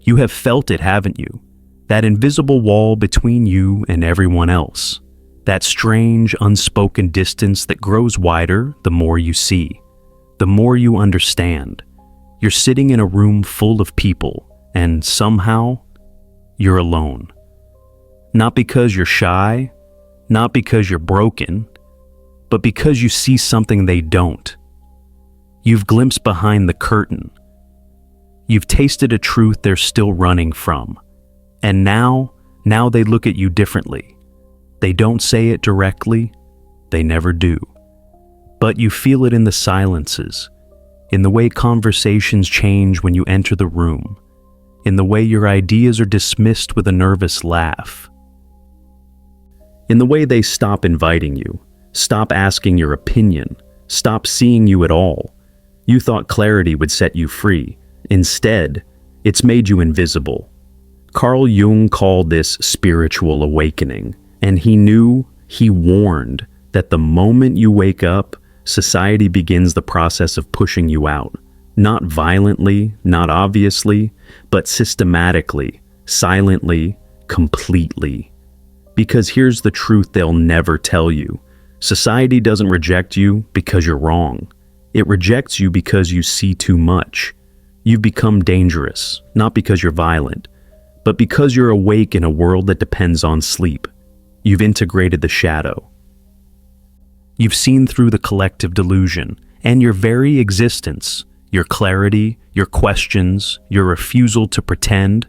You have felt it, haven't you? That invisible wall between you and everyone else. That strange, unspoken distance that grows wider the more you see, the more you understand. You're sitting in a room full of people, and somehow, you're alone. Not because you're shy, not because you're broken, but because you see something they don't. You've glimpsed behind the curtain. You've tasted a truth they're still running from. And now they look at you differently. They don't say it directly, they never do. But you feel it in the silences, in the way conversations change when you enter the room, in the way your ideas are dismissed with a nervous laugh, in the way they stop inviting you, stop asking your opinion, stop seeing you at all. You thought clarity would set you free. Instead, it's made you invisible. Carl Jung called this spiritual awakening, and he warned that the moment you wake up, society begins the process of pushing you out. Not violently, not obviously, but systematically, silently, completely. Because here's the truth they'll never tell you. Society doesn't reject you because you're wrong. It rejects you because you see too much. You've become dangerous, not because you're violent, but because you're awake in a world that depends on sleep. You've integrated the shadow. You've seen through the collective delusion, and your very existence, your clarity, your questions, your refusal to pretend,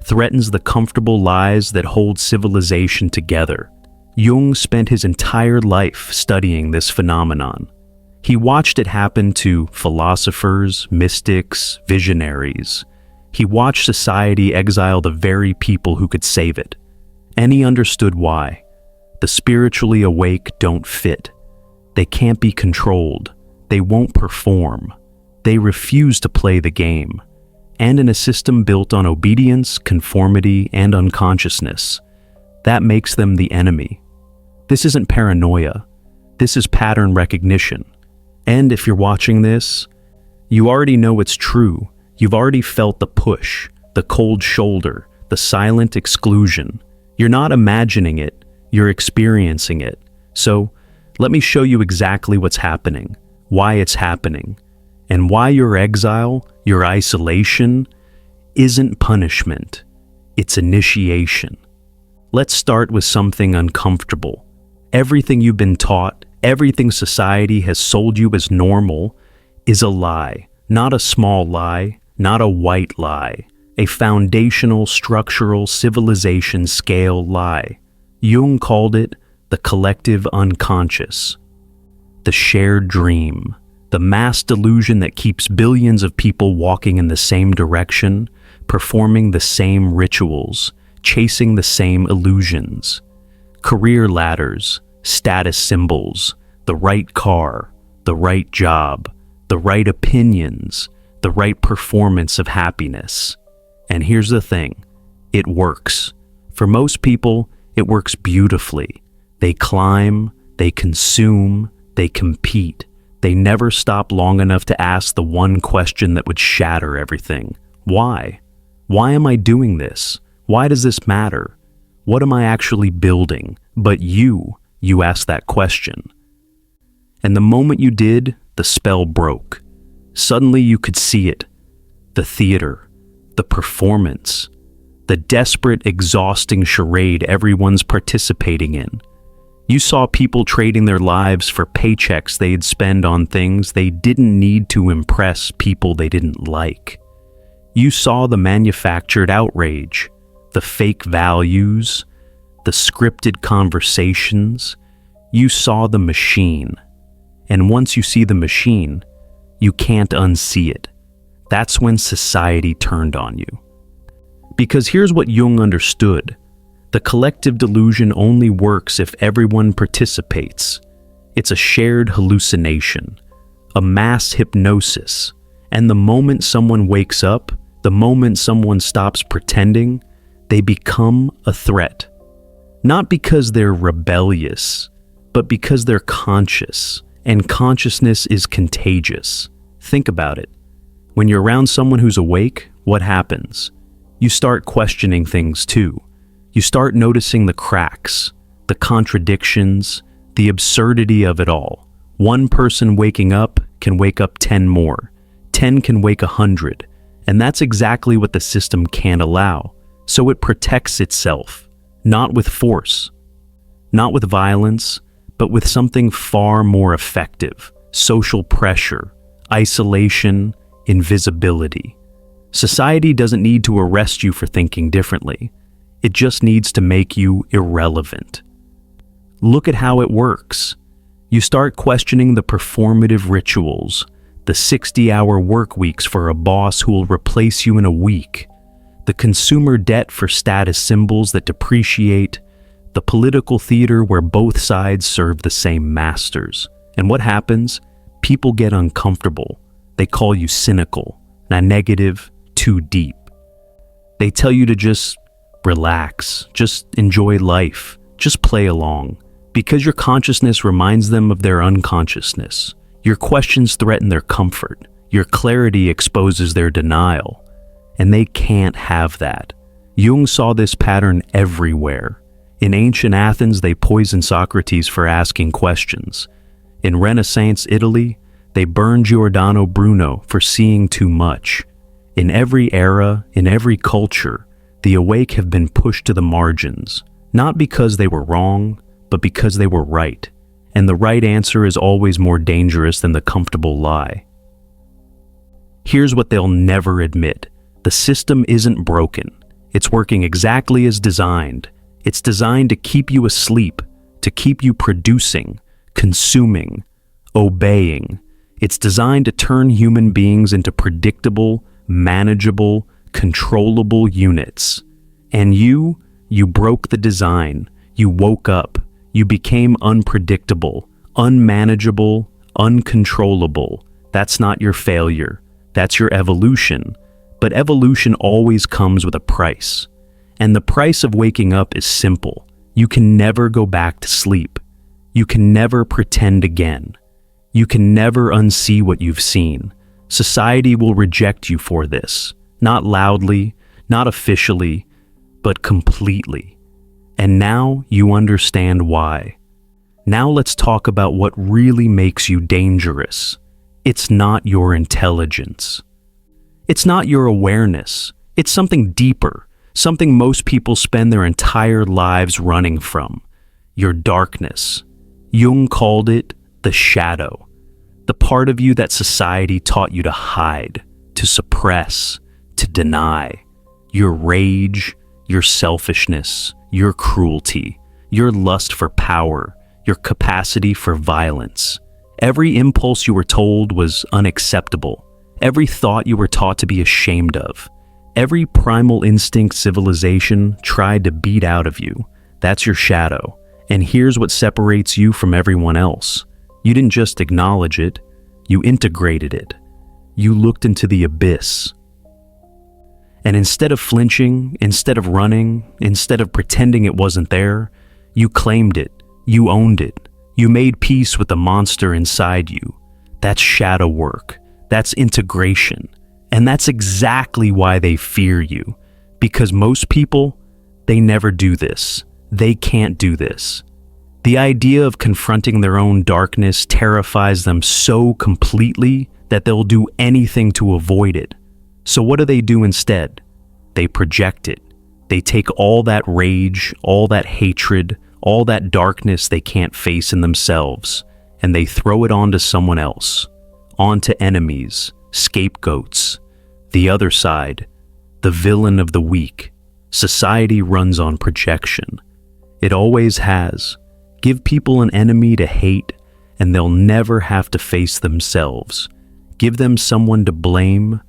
threatens the comfortable lies that hold civilization together. Jung spent his entire life studying this phenomenon. He watched it happen to philosophers, mystics, visionaries. He watched society exile the very people who could save it. And he understood why. The spiritually awake don't fit. They can't be controlled. They won't perform. They refuse to play the game. And in a system built on obedience, conformity, and unconsciousness, that makes them the enemy. This isn't paranoia. This is pattern recognition. And if you're watching this, you already know it's true. You've already felt the push, the cold shoulder, the silent exclusion. You're not imagining it, you're experiencing it. So, let me show you exactly what's happening, why it's happening, and why your exile, your isolation, isn't punishment. It's initiation. Let's start with something uncomfortable. Everything you've been taught, everything society has sold you as normal, is a lie. Not a small lie, not a white lie. A foundational, structural, civilization scale lie. Jung called it the collective unconscious, the shared dream, the mass delusion that keeps billions of people walking in the same direction, performing the same rituals, chasing the same illusions. Career ladders, status symbols, the right car, the right job, the right opinions, the right performance of happiness. And here's the thing, it works. For most people, it works beautifully. They climb, they consume, they compete. They never stop long enough to ask the one question that would shatter everything. Why? Why am I doing this? Why does this matter? What am I actually building? But you asked that question. And the moment you did, the spell broke. Suddenly you could see it. The theater, the performance, the desperate, exhausting charade everyone's participating in. You saw people trading their lives for paychecks they'd spend on things they didn't need to impress people they didn't like. You saw the manufactured outrage, the fake values, the scripted conversations. You saw the machine. And once you see the machine, you can't unsee it. That's when society turned on you. Because here's what Jung understood. The collective delusion only works if everyone participates. It's a shared hallucination, a mass hypnosis. And the moment someone wakes up, the moment someone stops pretending, they become a threat. Not because they're rebellious, but because they're conscious. And consciousness is contagious. Think about it. When you're around someone who's awake, what happens? You start questioning things too. You start noticing the cracks, the contradictions, the absurdity of it all. One person waking up can wake up 10 more. 10 can wake 100. And that's exactly what the system can't allow. So it protects itself, not with force, not with violence, but with something far more effective: social pressure, isolation, invisibility. Society doesn't need to arrest you for thinking differently. It just needs to make you irrelevant. Look at how it works. You start questioning the performative rituals, the 60-hour work weeks for a boss who will replace you in a week, the consumer debt for status symbols that depreciate, the political theater where both sides serve the same masters. And what happens? People get uncomfortable. They call you cynical, negative, too deep. They tell you to just relax, just enjoy life, just play along, because your consciousness reminds them of their unconsciousness. Your questions threaten their comfort. Your clarity exposes their denial. And they can't have that. Jung saw this pattern everywhere. In ancient Athens, they poisoned Socrates for asking questions. In Renaissance Italy, they burned Giordano Bruno for seeing too much. In every era, in every culture, the awake have been pushed to the margins, not because they were wrong, but because they were right. And the right answer is always more dangerous than the comfortable lie. Here's what they'll never admit. The system isn't broken. It's working exactly as designed. It's designed to keep you asleep, to keep you producing, consuming, obeying. It's designed to turn human beings into predictable, manageable, controllable units. And you broke the design. You woke up. You became unpredictable, unmanageable, uncontrollable. That's not your failure. That's your evolution. But evolution always comes with a price. And the price of waking up is simple. You can never go back to sleep. You can never pretend again. You can never unsee what you've seen. Society will reject you for this. Not loudly, not officially, but completely. And now you understand why. Now let's talk about what really makes you dangerous. It's not your intelligence. It's not your awareness. It's something deeper, something most people spend their entire lives running from. Your darkness. Jung called it the shadow. The part of you that society taught you to hide, to suppress, to deny. Your rage, your selfishness, your cruelty, your lust for power, your capacity for violence. Every impulse you were told was unacceptable. Every thought you were taught to be ashamed of. Every primal instinct civilization tried to beat out of you. That's your shadow. And here's what separates you from everyone else. You didn't just acknowledge it, you integrated it. You looked into the abyss. And instead of flinching, instead of running, instead of pretending it wasn't there, you claimed it, you owned it. You made peace with the monster inside you. That's shadow work. That's integration. And that's exactly why they fear you. Because most people, they never do this. They can't do this. The idea of confronting their own darkness terrifies them so completely that they'll do anything to avoid it. So what do instead? They project it. They take all that rage, all that hatred, all that darkness they can't face in themselves, and they throw it onto someone else, onto enemies, scapegoats, the other side, the villain of the week. Society runs on projection. It always has. Give people an enemy to hate, and they'll never have to face themselves. Give them someone to blame,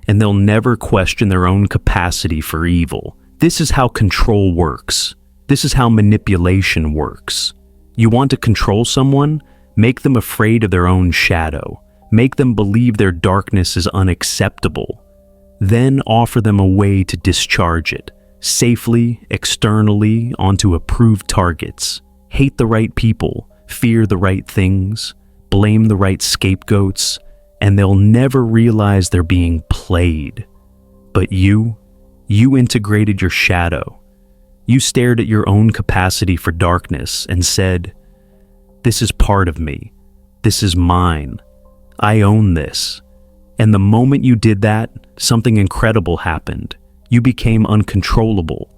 and they'll never question their own capacity for evil. This is how control works. This is how manipulation works. You want to control someone? Make them afraid of their own shadow. Make them believe their darkness is unacceptable. Then offer them a way to discharge it, safely, externally, onto approved targets. Hate the right people, fear the right things, blame the right scapegoats, and they'll never realize they're being played. But you You integrated your shadow. You stared at your own capacity for darkness and said, "This is part of me. This is mine. I own this." And the moment you did that, something incredible happened. You became uncontrollable.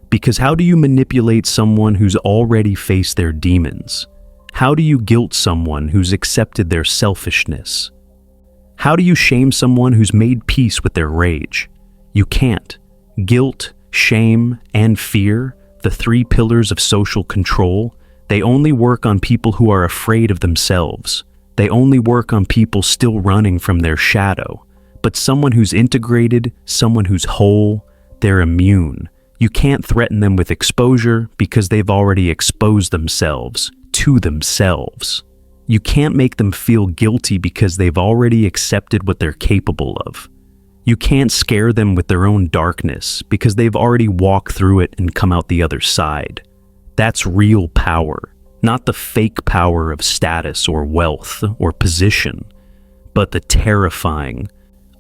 Because how do you manipulate someone who's already faced their demons? How do you guilt someone who's accepted their selfishness? How do you shame someone who's made peace with their rage? You can't. Guilt, shame, and fear, the three pillars of social control, they only work on people who are afraid of themselves. They only work on people still running from their shadow. But someone who's integrated, someone who's whole, they're immune. You can't threaten them with exposure because they've already exposed themselves to themselves. You can't make them feel guilty because they've already accepted what they're capable of. You can't scare them with their own darkness because they've already walked through it and come out the other side. That's real power, not the fake power of status or wealth or position, but the terrifying,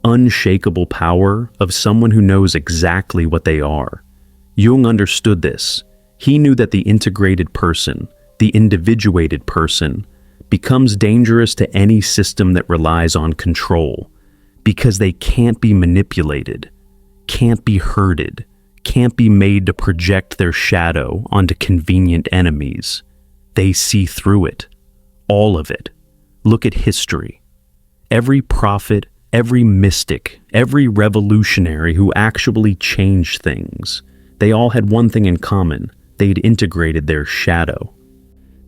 unshakable power of someone who knows exactly what they are. Jung understood this. He knew that the integrated person, the individuated person, becomes dangerous to any system that relies on control because they can't be manipulated, can't be herded, can't be made to project their shadow onto convenient enemies. They see through it, all of it. Look at history. Every prophet, every mystic, every revolutionary who actually changed things, they all had one thing in common. They'd integrated their shadow.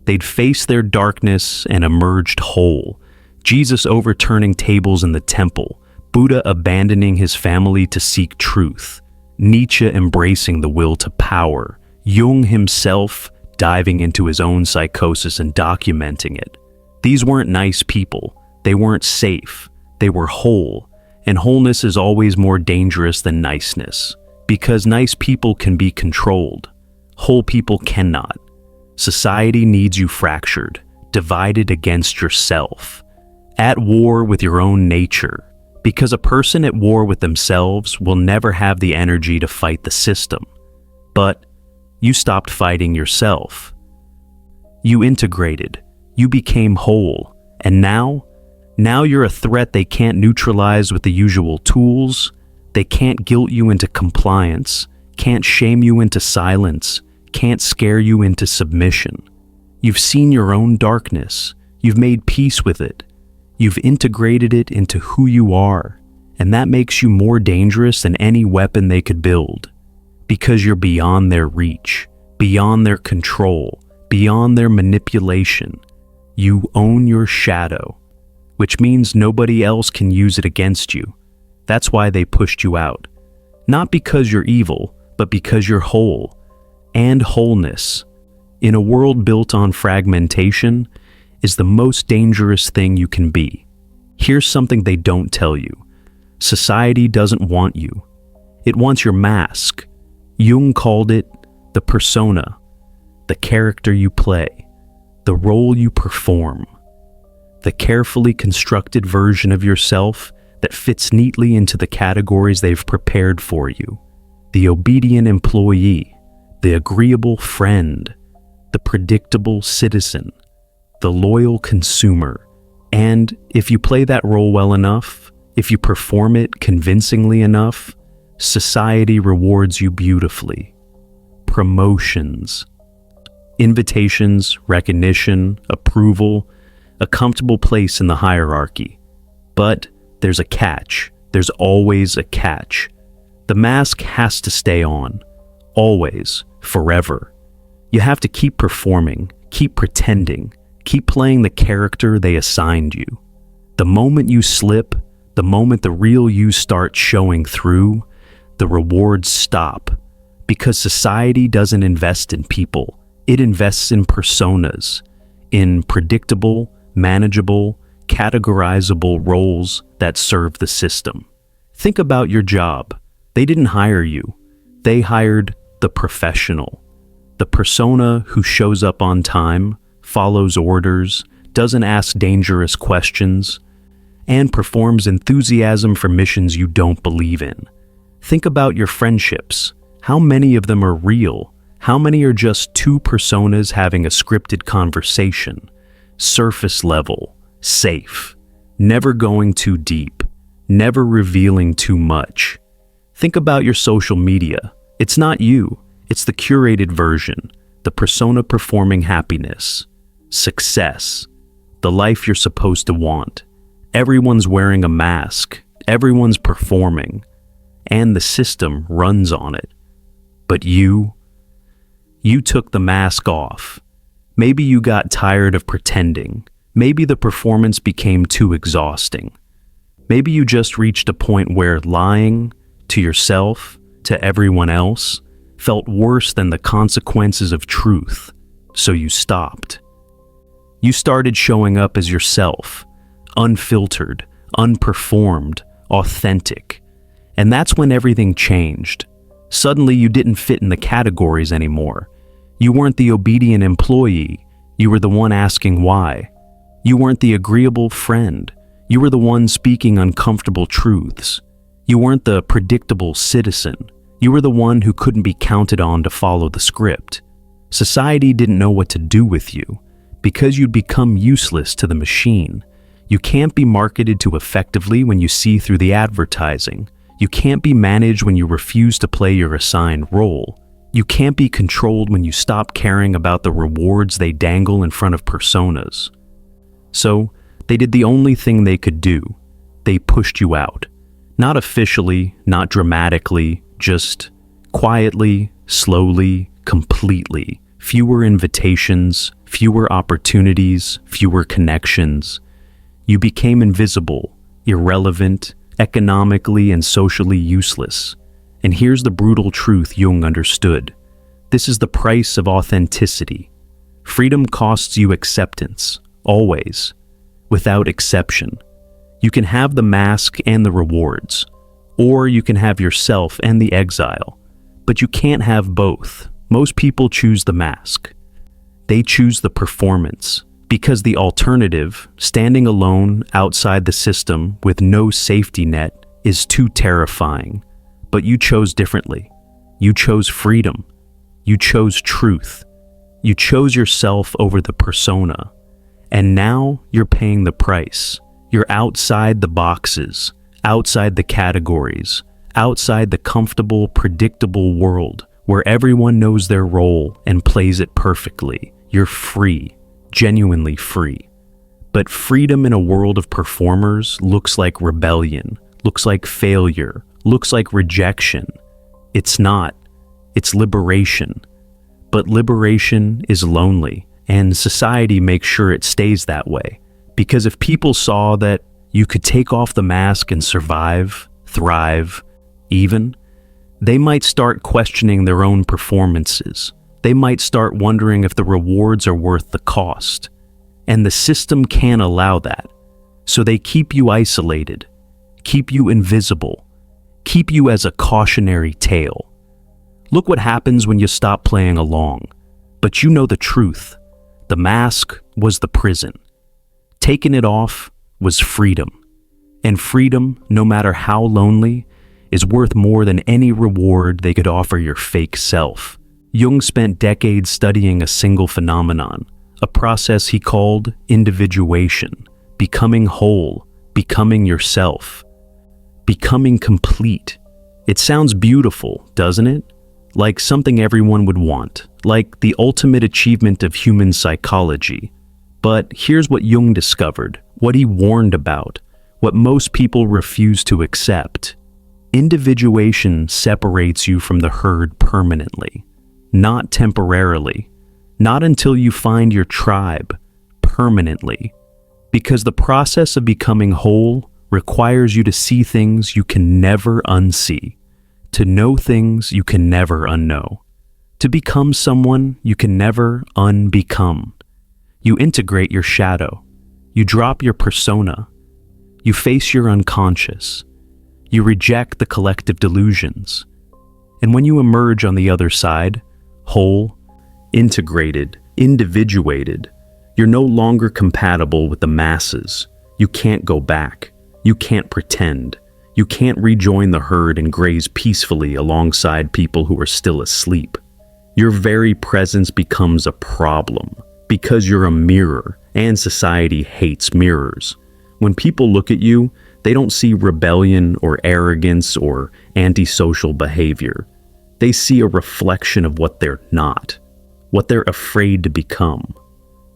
They'd faced their darkness and emerged whole. Jesus overturning tables in the temple, Buddha abandoning his family to seek truth, Nietzsche embracing the will to power, Jung himself diving into his own psychosis and documenting it. These weren't nice people. They weren't safe. They were whole. And wholeness is always more dangerous than niceness, because nice people can be controlled. Whole people cannot. Society needs you fractured, divided against yourself, at war with your own nature, because a person at war with themselves will never have the energy to fight the system. But you stopped fighting yourself. You integrated, you became whole, and now you're a threat they can't neutralize with the usual tools. They can't guilt you into compliance, can't shame you into silence, can't scare you into submission. You've seen your own darkness. You've made peace with it. You've integrated it into who you are, and that makes you more dangerous than any weapon they could build, because you're beyond their reach, beyond their control, beyond their manipulation. You own your shadow, which means nobody else can use it against you. That's why they pushed you out. Not because you're evil, but because you're whole. And wholeness, in a world built on fragmentation, is the most dangerous thing you can be. Here's something they don't tell you. Society doesn't want you. It wants your mask. Jung called it the persona, the character you play, the role you perform, the carefully constructed version of yourself that fits neatly into the categories they've prepared for you. The obedient employee, the agreeable friend, the predictable citizen, the loyal consumer. And if you play that role well enough, if you perform it convincingly enough, society rewards you beautifully. Promotions, invitations, recognition, approval, a comfortable place in the hierarchy. But there's a catch. There's always a catch. The mask has to stay on. Always. Forever. You have to keep performing, keep pretending, keep playing the character they assigned you. The moment you slip, the moment the real you starts showing through, the rewards stop. Because society doesn't invest in people. It invests in personas, in predictable, manageable, categorizable roles that serve the system. Think about your job. They didn't hire you. They hired the professional. The persona who shows up on time, follows orders, doesn't ask dangerous questions, and performs enthusiasm for missions you don't believe in. Think about your friendships. How many of them are real? How many are just two personas having a scripted conversation? Surface level, safe, never going too deep, never revealing too much. Think about your social media. It's not you, it's the curated version, the persona performing happiness, success, the life you're supposed to want. Everyone's wearing a mask, everyone's performing, and the system runs on it. But you took the mask off. Maybe you got tired of pretending. Maybe the performance became too exhausting. Maybe you just reached a point where lying to yourself, to everyone else, felt worse than the consequences of truth, so you stopped. You started showing up as yourself, unfiltered, unperformed, authentic. And that's when everything changed. Suddenly you didn't fit in the categories anymore. You weren't the obedient employee, you were the one asking why. You weren't the agreeable friend, you were the one speaking uncomfortable truths. You weren't the predictable citizen, you were the one who couldn't be counted on to follow the script. Society didn't know what to do with you, because you'd become useless to the machine. You can't be marketed to effectively when you see through the advertising. You can't be managed when you refuse to play your assigned role. You can't be controlled when you stop caring about the rewards they dangle in front of personas. So, they did the only thing they could do. They pushed you out. Not officially, not dramatically, just quietly, slowly, completely. Fewer invitations, fewer opportunities, fewer connections. You became invisible, irrelevant, economically and socially useless. And here's the brutal truth Jung understood. This is the price of authenticity. Freedom costs you acceptance, always, without exception. You can have the mask and the rewards, or you can have yourself and the exile, but you can't have both. Most people choose the mask. They choose the performance, because the alternative, standing alone outside the system with no safety net, is too terrifying. But you chose differently. You chose freedom. You chose truth. You chose yourself over the persona. And now you're paying the price. You're outside the boxes, outside the categories, outside the comfortable, predictable world where everyone knows their role and plays it perfectly. You're free, genuinely free. But freedom in a world of performers looks like rebellion, looks like failure, looks like rejection. It's not. It's liberation. But liberation is lonely, and society makes sure it stays that way. Because if people saw that you could take off the mask and survive, thrive, even, they might start questioning their own performances. They might start wondering if the rewards are worth the cost. And the system can't allow that. So they keep you isolated, keep you invisible, keep you as a cautionary tale. Look what happens when you stop playing along. But you know the truth. The mask was the prison. Taking it off was freedom. And freedom, no matter how lonely, is worth more than any reward they could offer your fake self. Jung spent decades studying a single phenomenon, a process he called individuation, becoming whole, becoming yourself, becoming complete. It sounds beautiful, doesn't it? Like something everyone would want, like the ultimate achievement of human psychology. But here's what Jung discovered, what he warned about, what most people refuse to accept. Individuation separates you from the herd permanently, not temporarily, not until you find your tribe permanently. Because the process of becoming whole requires you to see things you can never unsee, to know things you can never unknow, to become someone you can never unbecome. You integrate your shadow, you drop your persona, you face your unconscious, you reject the collective delusions. And when you emerge on the other side, whole, integrated, individuated, you're no longer compatible with the masses. You can't go back. You can't pretend. You can't rejoin the herd and graze peacefully alongside people who are still asleep. Your very presence becomes a problem because you're a mirror, and society hates mirrors. When people look at you, they don't see rebellion or arrogance or antisocial behavior. They see a reflection of what they're not, what they're afraid to become,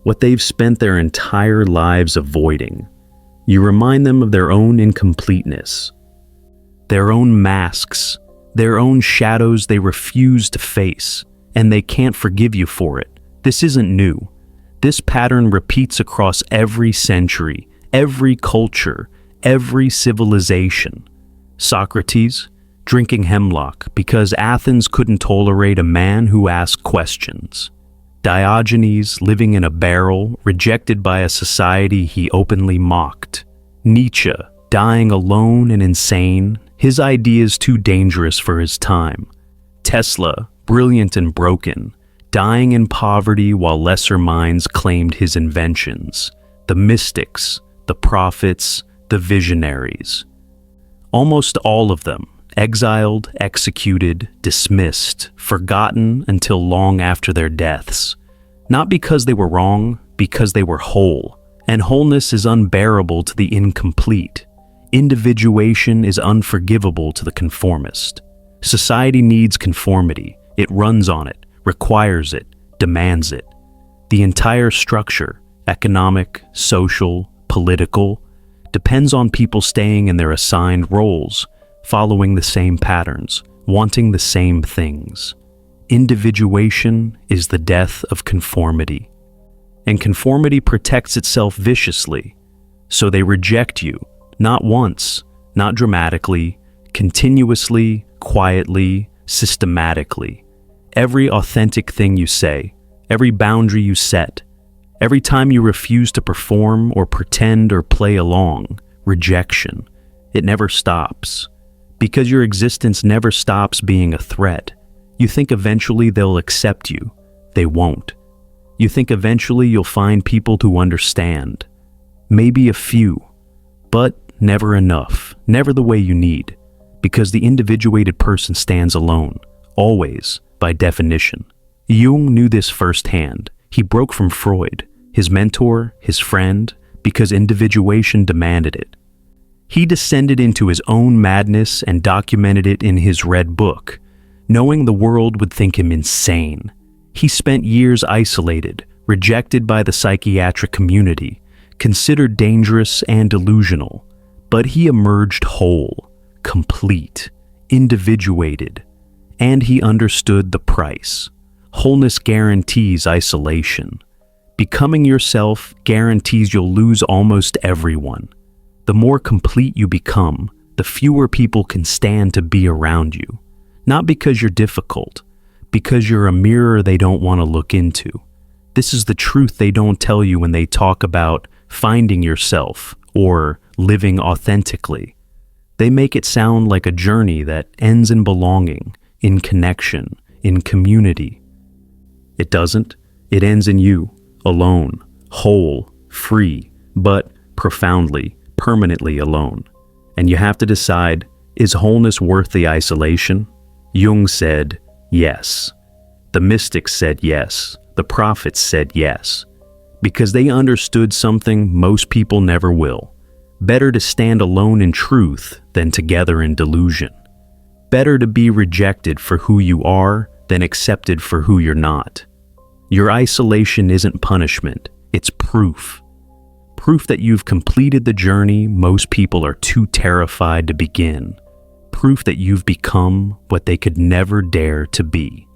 what they've spent their entire lives avoiding. You remind them of their own incompleteness, their own masks, their own shadows they refuse to face, and they can't forgive you for it. This isn't new. This pattern repeats across every century, every culture, every civilization. Socrates, drinking hemlock because Athens couldn't tolerate a man who asked questions. Diogenes, living in a barrel, rejected by a society he openly mocked. Nietzsche, dying alone and insane, his ideas too dangerous for his time. Tesla, brilliant and broken, dying in poverty while lesser minds claimed his inventions. The mystics, the prophets, the visionaries. Almost all of them, exiled, executed, dismissed, forgotten until long after their deaths. Not because they were wrong, because they were whole. And wholeness is unbearable to the incomplete. Individuation is unforgivable to the conformist. Society needs conformity. It runs on it, requires it, demands it. The entire structure, economic, social, political, depends on people staying in their assigned roles, following the same patterns, wanting the same things. Individuation is the death of conformity. And conformity protects itself viciously. So they reject you, not once, not dramatically, continuously, quietly, systematically. Every authentic thing you say, every boundary you set, every time you refuse to perform or pretend or play along, rejection. It never stops. Because your existence never stops being a threat. You think eventually they'll accept you. They won't. You think eventually you'll find people to understand. Maybe a few, but never enough, never the way you need. Because the individuated person stands alone, always, by definition. Jung knew this firsthand. He broke from Freud, his mentor, his friend, because individuation demanded it. He descended into his own madness and documented it in his Red Book, knowing the world would think him insane. He spent years isolated, rejected by the psychiatric community, considered dangerous and delusional, but he emerged whole, complete, individuated, and he understood the price. Wholeness guarantees isolation. Becoming yourself guarantees you'll lose almost everyone. The more complete you become, the fewer people can stand to be around you. Not because you're difficult, because you're a mirror they don't want to look into. This is the truth they don't tell you when they talk about finding yourself or living authentically. They make it sound like a journey that ends in belonging, in connection, in community. It doesn't. It ends in you, alone, whole, free, but profoundly, permanently alone. And you have to decide, is wholeness worth the isolation? Jung said, yes. The mystics said yes. The prophets said yes. Because they understood something most people never will. Better to stand alone in truth than together in delusion. Better to be rejected for who you are than accepted for who you're not. Your isolation isn't punishment, it's proof. Proof that you've completed the journey most people are too terrified to begin. Proof that you've become what they could never dare to be.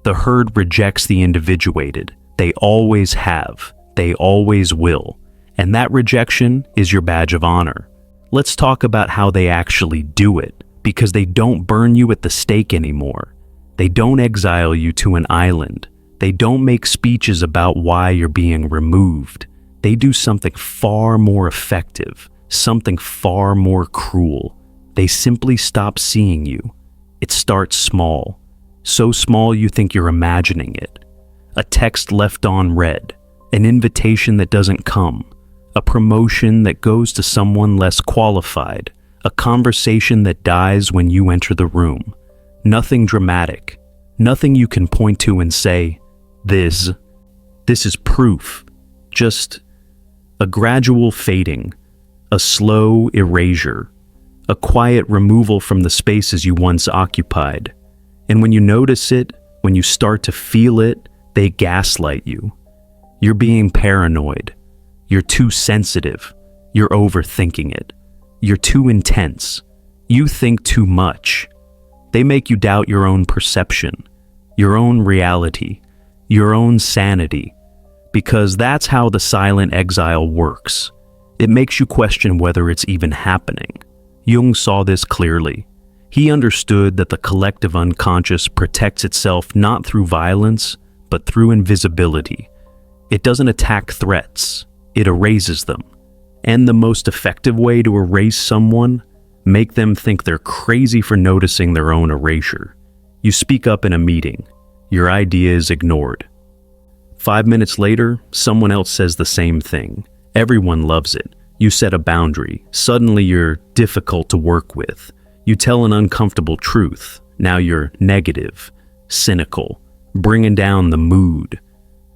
The herd rejects the individuated. They always have. They always will. And that rejection is your badge of honor. Let's talk about how they actually do it, because they don't burn you at the stake anymore. They don't exile you to an island. They don't make speeches about why you're being removed. They do something far more effective, something far more cruel. They simply stop seeing you. It starts small. So small you think you're imagining it. A text left unread, an invitation that doesn't come, a promotion that goes to someone less qualified, a conversation that dies when you enter the room. Nothing dramatic, nothing you can point to and say, this is proof. Just a gradual fading, a slow erasure, a quiet removal from the spaces you once occupied. And when you notice it, when you start to feel it, they gaslight you. You're being paranoid. You're too sensitive. You're overthinking it. You're too intense. You think too much. They make you doubt your own perception, your own reality, your own sanity, because that's how the silent exile works. It makes you question whether it's even happening. Jung saw this clearly. He understood that the collective unconscious protects itself not through violence, but through invisibility. It doesn't attack threats, it erases them. And the most effective way to erase someone, make them think they're crazy for noticing their own erasure. You speak up in a meeting, your idea is ignored. 5 minutes later, someone else says the same thing. Everyone loves it. You set a boundary. Suddenly you're difficult to work with. You tell an uncomfortable truth. Now you're negative, cynical, bringing down the mood.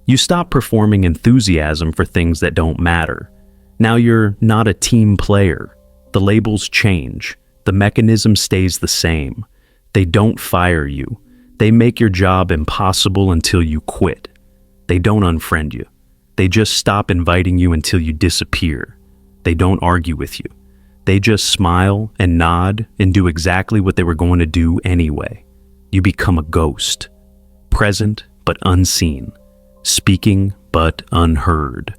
You stop performing enthusiasm for things that don't matter. Now you're not a team player. The labels change. The mechanism stays the same. They don't fire you. They make your job impossible until you quit. They don't unfriend you. They just stop inviting you until you disappear. They don't argue with you. They just smile and nod and do exactly what they were going to do anyway. You become a ghost. Present but unseen. Speaking but unheard.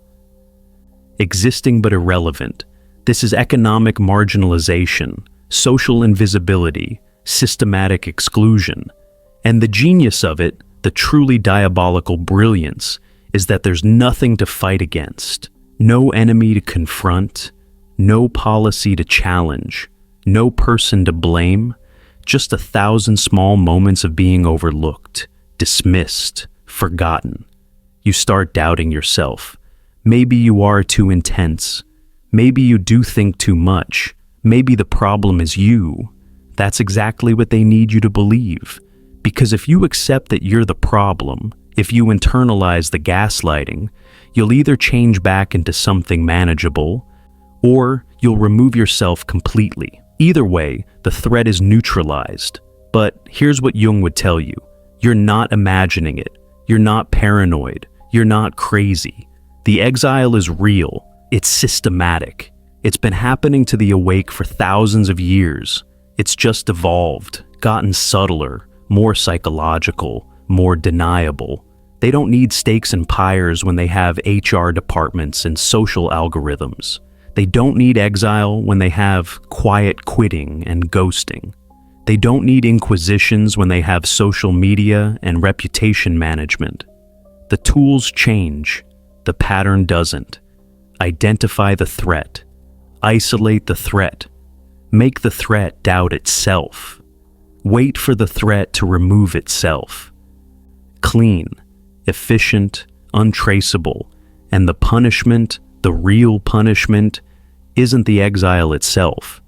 Existing but irrelevant. This is economic marginalization, social invisibility, systematic exclusion. And the genius of it, the truly diabolical brilliance, is that there's nothing to fight against, no enemy to confront, no policy to challenge, no person to blame, just 1,000 small moments of being overlooked, dismissed, forgotten. You start doubting yourself. Maybe you are too intense. Maybe you do think too much. Maybe the problem is you. That's exactly what they need you to believe. Because if you accept that you're the problem, if you internalize the gaslighting, you'll either change back into something manageable, or you'll remove yourself completely. Either way, the threat is neutralized. But here's what Jung would tell you. You're not imagining it. You're not paranoid. You're not crazy. The exile is real. It's systematic. It's been happening to the awake for thousands of years. It's just evolved, gotten subtler, more psychological, more deniable. They don't need steaks and pyres when they have HR departments and social algorithms. They don't need exile when they have quiet quitting and ghosting. They don't need inquisitions when they have social media and reputation management. The tools change, the pattern doesn't. Identify the threat. Isolate the threat. Make the threat doubt itself. Wait for the threat to remove itself. Clean, efficient, untraceable, and the punishment, the real punishment, isn't the exile itself.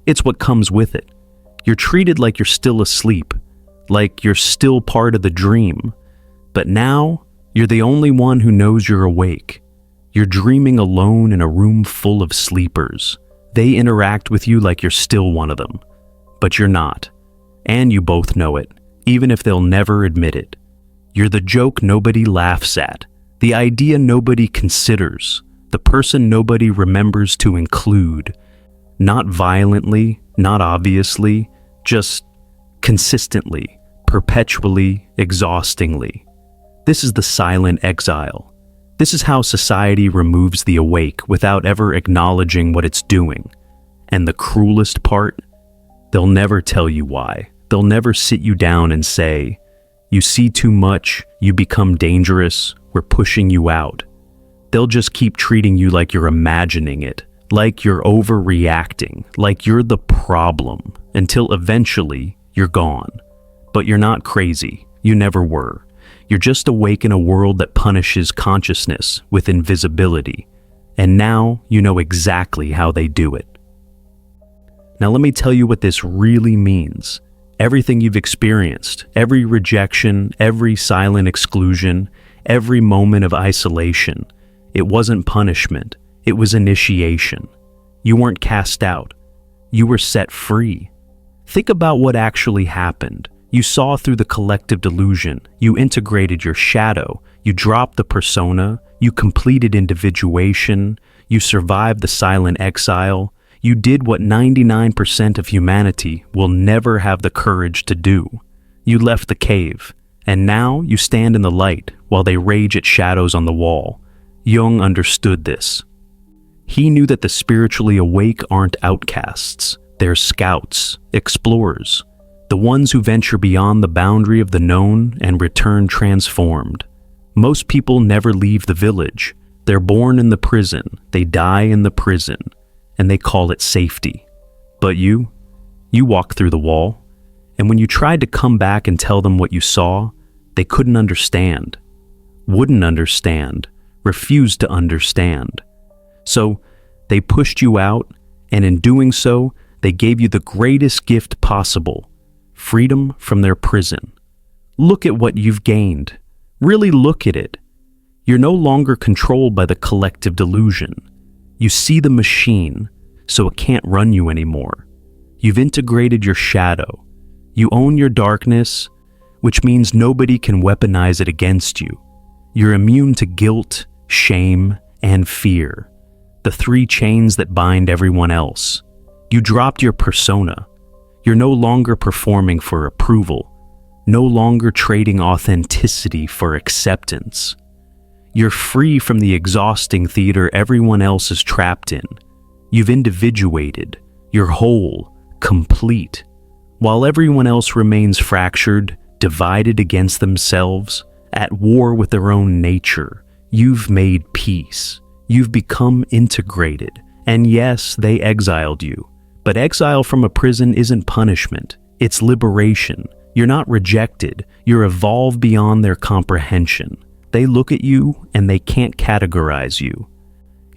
It's what comes with it. You're treated like you're still asleep, like you're still part of the dream. But now, you're the only one who knows you're awake. You're dreaming alone in a room full of sleepers. They interact with you like you're still one of them. But you're not. And you both know it, even if they'll never admit it. You're the joke nobody laughs at, the idea nobody considers, the person nobody remembers to include. Not violently, not obviously, just consistently, perpetually, exhaustingly. This is the silent exile. This is how society removes the awake without ever acknowledging what it's doing. And the cruelest part? They'll never tell you why. They'll never sit you down and say, "You see too much, you become dangerous, we're pushing you out." They'll just keep treating you like you're imagining it, like you're overreacting, like you're the problem, until eventually you're gone. But you're not crazy. You never were. You're just awake in a world that punishes consciousness with invisibility. And now you know exactly how they do it. Now let me tell you what this really means. Everything you've experienced, every rejection, every silent exclusion, every moment of isolation, it wasn't punishment, it was initiation. You weren't cast out. You were set free. Think about what actually happened. You saw through the collective delusion. You integrated your shadow. You dropped the persona. You completed individuation. You survived the silent exile. You did what 99% of humanity will never have the courage to do. You left the cave, and now you stand in the light while they rage at shadows on the wall. Jung understood this. He knew that the spiritually awake aren't outcasts. They're scouts, explorers, the ones who venture beyond the boundary of the known and return transformed. Most people never leave the village. They're born in the prison, they die in the prison, and they call it safety. But you walked through the wall, and when you tried to come back and tell them what you saw, they couldn't understand, wouldn't understand, refused to understand. So they pushed you out, and in doing so, they gave you the greatest gift possible, freedom from their prison. Look at what you've gained. Really look at it. You're no longer controlled by the collective delusion. You see the machine, so it can't run you anymore. You've integrated your shadow. You own your darkness, which means nobody can weaponize it against you. You're immune to guilt, shame, and fear, the three chains that bind everyone else. You dropped your persona. You're no longer performing for approval, no longer trading authenticity for acceptance. You're free from the exhausting theater everyone else is trapped in. You've individuated. You're whole, complete. While everyone else remains fractured, divided against themselves, at war with their own nature, you've made peace. You've become integrated. And yes, they exiled you. But exile from a prison isn't punishment. It's liberation. You're not rejected. You're evolved beyond their comprehension. They look at you and they can't categorize you,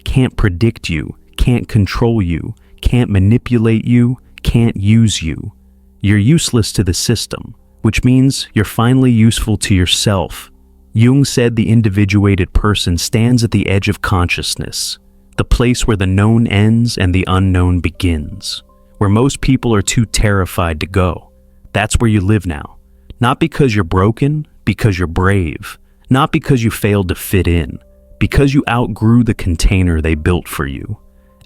can't predict you, can't control you, can't manipulate you, can't use you. You're useless to the system, which means you're finally useful to yourself. Jung said the individuated person stands at the edge of consciousness, the place where the known ends and the unknown begins, where most people are too terrified to go. That's where you live now. Not because you're broken, because you're brave. Not because you failed to fit in, because you outgrew the container they built for you.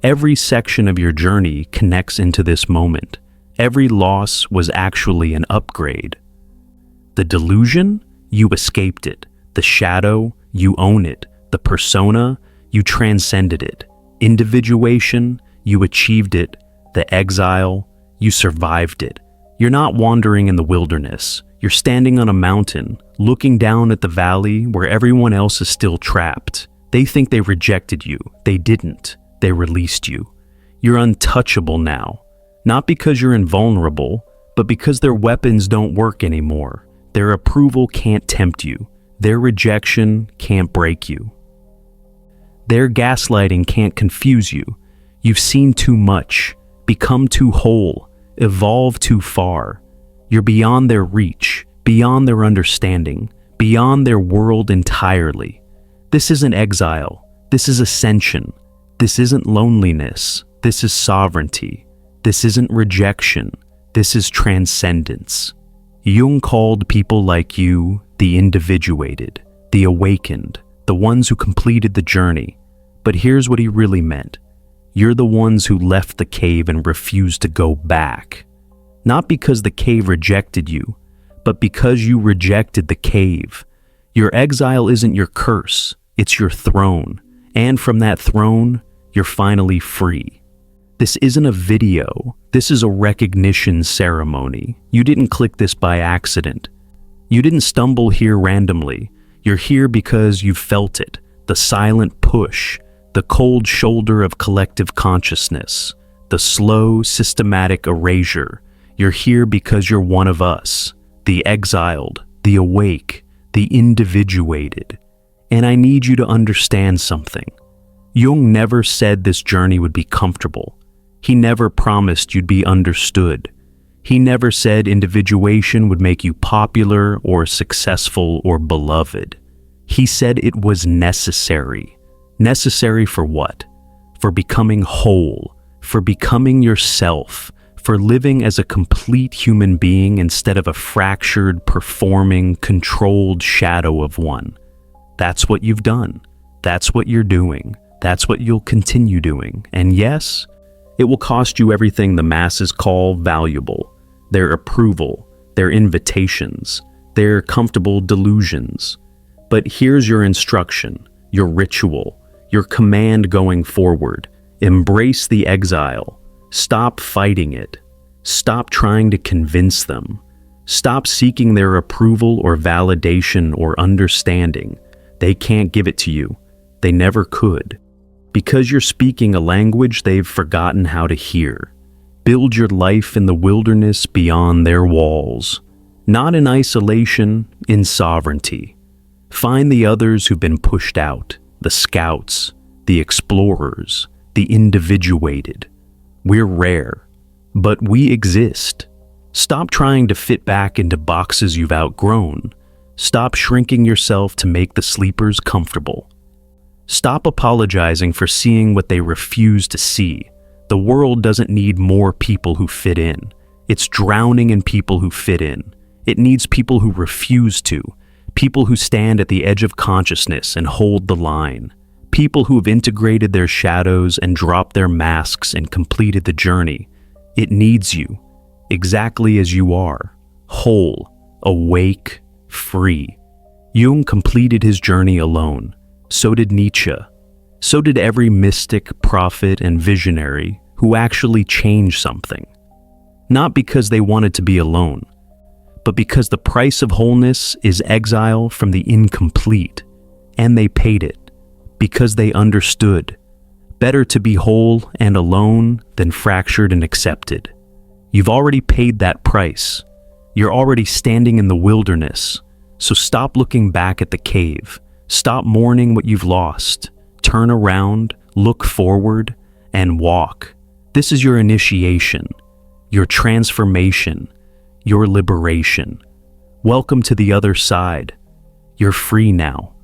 Every section of your journey connects into this moment. Every loss was actually an upgrade. The delusion, you escaped it. The shadow, you own it. The persona, you transcended it. Individuation, you achieved it. The exile, you survived it. You're not wandering in the wilderness. You're standing on a mountain, looking down at the valley where everyone else is still trapped. They think they rejected you. They didn't. They released you. You're untouchable now. Not because you're invulnerable, but because their weapons don't work anymore. Their approval can't tempt you. Their rejection can't break you. Their gaslighting can't confuse you. You've seen too much, become too whole, evolved too far. You're beyond their reach, beyond their understanding, beyond their world entirely. This isn't exile. This is ascension. This isn't loneliness. This is sovereignty. This isn't rejection. This is transcendence. Jung called people like you the individuated, the awakened, the ones who completed the journey. But here's what he really meant. You're the ones who left the cave and refused to go back. Not because the cave rejected you, but because you rejected the cave. Your exile isn't your curse, it's your throne. And from that throne, you're finally free. This isn't a video, this is a recognition ceremony. You didn't click this by accident. You didn't stumble here randomly. You're here because you felt it, the silent push, the cold shoulder of collective consciousness, the slow, systematic erasure. You're here because you're one of us, the exiled, the awake, the individuated. And I need you to understand something. Jung never said this journey would be comfortable. He never promised you'd be understood. He never said individuation would make you popular or successful or beloved. He said it was necessary. Necessary for what? For becoming whole, for becoming yourself, for living as a complete human being instead of a fractured, performing, controlled shadow of one. That's what you've done. That's what you're doing. That's what you'll continue doing. And yes, it will cost you everything the masses call valuable. Their approval, their invitations, their comfortable delusions. But here's your instruction, your ritual, your command going forward. Embrace the exile. Stop fighting it. Stop trying to convince them. Stop seeking their approval or validation or understanding. They can't give it to you. They never could. Because you're speaking a language they've forgotten how to hear. Build your life in the wilderness beyond their walls. Not in isolation, in sovereignty. Find the others who've been pushed out, the scouts, the explorers, the individuated. We're rare, but we exist. Stop trying to fit back into boxes you've outgrown. Stop shrinking yourself to make the sleepers comfortable. Stop apologizing for seeing what they refuse to see. The world doesn't need more people who fit in. It's drowning in people who fit in. It needs people who refuse to. People who stand at the edge of consciousness and hold the line. People who have integrated their shadows and dropped their masks and completed the journey. It needs you, exactly as you are, whole, awake, free. Jung completed his journey alone. So did Nietzsche. So did every mystic, prophet, and visionary who actually changed something. Not because they wanted to be alone, but because the price of wholeness is exile from the incomplete, and they paid it because they understood. Better to be whole and alone than fractured and accepted. You've already paid that price. You're already standing in the wilderness, so stop looking back at the cave. Stop mourning what you've lost. Turn around, look forward, and walk. This is your initiation, your transformation, your liberation. Welcome to the other side. You're free now.